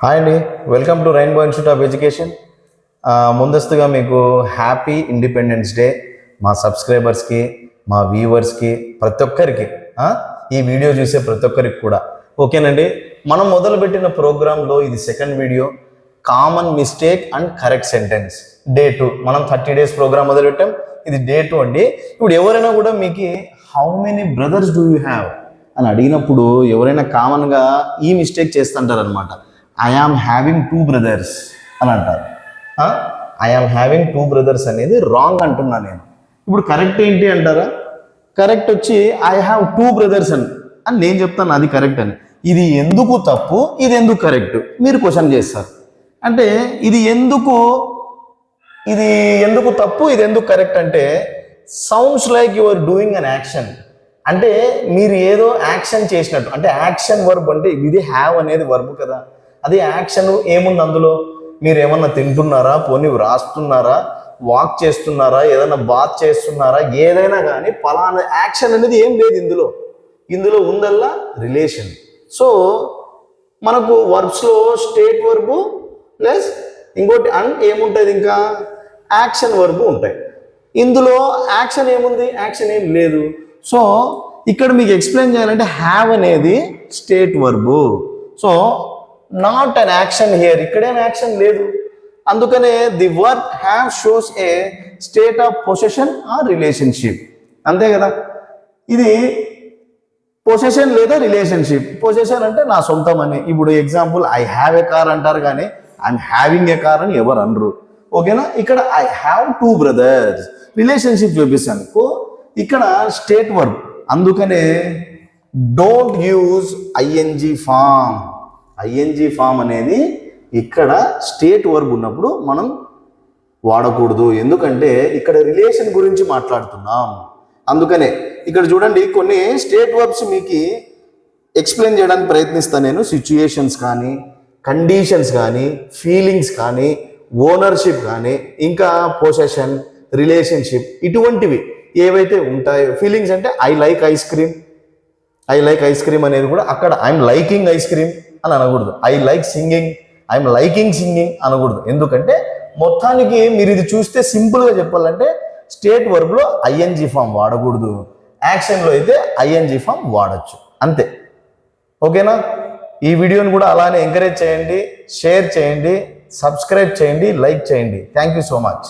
Hi అండి, welcome to rainbow institute of education. ముందస్తుగా మీకు హ్యాపీ ఇండిపెండెన్స్ డే మా సబ్స్క్రైబర్స్కి, మా వ్యూవర్స్కి, ప్రతి ఒక్కరికి, ఈ వీడియో చూసే ప్రతి ఒక్కరికి కూడా ఓకేనండి. మనం మొదలుపెట్టిన ప్రోగ్రాంలో ఇది second video, common mistake and correct sentence day 2. మనం 30 days ప్రోగ్రామ్ మొదలుపెట్టాం, ఇది డే 2 అండి. ఇప్పుడు ఎవరైనా కూడా మీకు how many brothers do you have అని అడిగినప్పుడు ఎవరైనా కామన్గా ఈ మిస్టేక్ చేస్తుంటారు అనమాట. ఐ ఆమ్ హ్యావింగ్ 2 brothers అని అంటారు. ఐ ఆమ్ హ్యావింగ్ 2 brothers అనేది రాంగ్ అంటున్నా నేను. ఇప్పుడు కరెక్ట్ ఏంటి అంటారా? కరెక్ట్ వచ్చి ఐ హ్యావ్ 2 brothers అని నేను చెప్తాను, అది కరెక్ట్ అని. ఇది ఎందుకు తప్పు, ఇది ఎందుకు కరెక్ట్ మీరు క్వశ్చన్ చేస్తారు. అంటే ఇది ఎందుకు తప్పు, ఇది ఎందుకు కరెక్ట్ అంటే sounds like you are doing an action. అంటే మీరు ఏదో యాక్షన్ చేసినట్టు, అంటే యాక్షన్ వర్బ్ అంటే ఇది హ్యావ్ అనేది వర్బ్ కదా. అదే యాక్షన్ ఏముంది అందులో? మీరు ఏమన్నా తింటున్నారా, పోనీ రాస్తున్నారా, వాక్ చేస్తున్నారా, ఏదైనా బాత్ చేస్తున్నారా, ఏదైనా కానీ పలానా యాక్షన్ అనేది ఏం లేదు ఇందులో ఉందల్లా రిలేషన్. సో మనకు వర్బ్స్లో స్టేట్ వర్బు ప్లస్ ఇంకోటి అండ్ ఏముంటుంది, ఇంకా యాక్షన్ వర్బు ఉంటాయి. ఇందులో యాక్షన్ ఏముంది? యాక్షన్ ఏం లేదు. సో ఇక్కడ మీకు ఎక్స్ప్లెయిన్ చేయాలంటే హ్యావ్ అనేది state verb. So not an action here, ఇక్కడేం యాక్షన్ లేదు. అందుకనే the verb have shows a state of possession or relationship. అంతే కదా, ఇది పొసెషన్ లేదా రిలేషన్షిప్. పొసెషన్ అంటే నా సొంతం అని. ఇప్పుడు example I have a car అంటారు, కానీ ఐఎమ్ హ్యావింగ్ ఏ కార్ అని ఎవరు అనరు. ఓకేనా? ఇక్కడ ఐ హ్యావ్ 2 brothers రిలేషన్షిప్ చూపిస్తాను. ఇక్కడ స్టేట్ వర్బ్, అందుకనే don't use ING form. ING form అనేది ఇక్కడ స్టేట్ వర్బ్ ఉన్నప్పుడు మనం వాడకూడదు, ఎందుకంటే ఇక్కడ రిలేషన్ గురించి మాట్లాడుతున్నాం. అందుకనే ఇక్కడ చూడండి, కొన్ని స్టేట్ వర్బ్స్ మీకు ఎక్స్ప్లెయిన్ చేయడానికి ప్రయత్నిస్తాను నేను. సిచ్యుయేషన్స్ కానీ, కండిషన్స్ కానీ, ఫీలింగ్స్ కానీ, ఓనర్షిప్ కానీ, ఇంకా పొసెషన్, రిలేషన్షిప్, ఇటువంటివి ఏవైతే ఉంటాయో. ఫీలింగ్స్ అంటే ఐ లైక్ ఐస్ క్రీమ్ అనేది కూడా అక్కడ ఐఎమ్ లైకింగ్ ఐస్ క్రీమ్ అని అనకూడదు. I like singing, I'm liking singing అనకూడదు. ఎందుకంటే మొత్తానికి మీరు ఇది చూస్తే సింపుల్గా చెప్పాలంటే స్టేట్ వర్బ్లో ఐఎన్జీ ఫామ్ వాడకూడదు, యాక్షన్లో అయితే ఐఎన్జీ ఫామ్ వాడచ్చు, అంతే. ఓకేనా? ఈ వీడియోని కూడా అలానే ఎంకరేజ్ చేయండి, షేర్ చేయండి, సబ్స్క్రైబ్ చేయండి, లైక్ చేయండి. Thank you so much.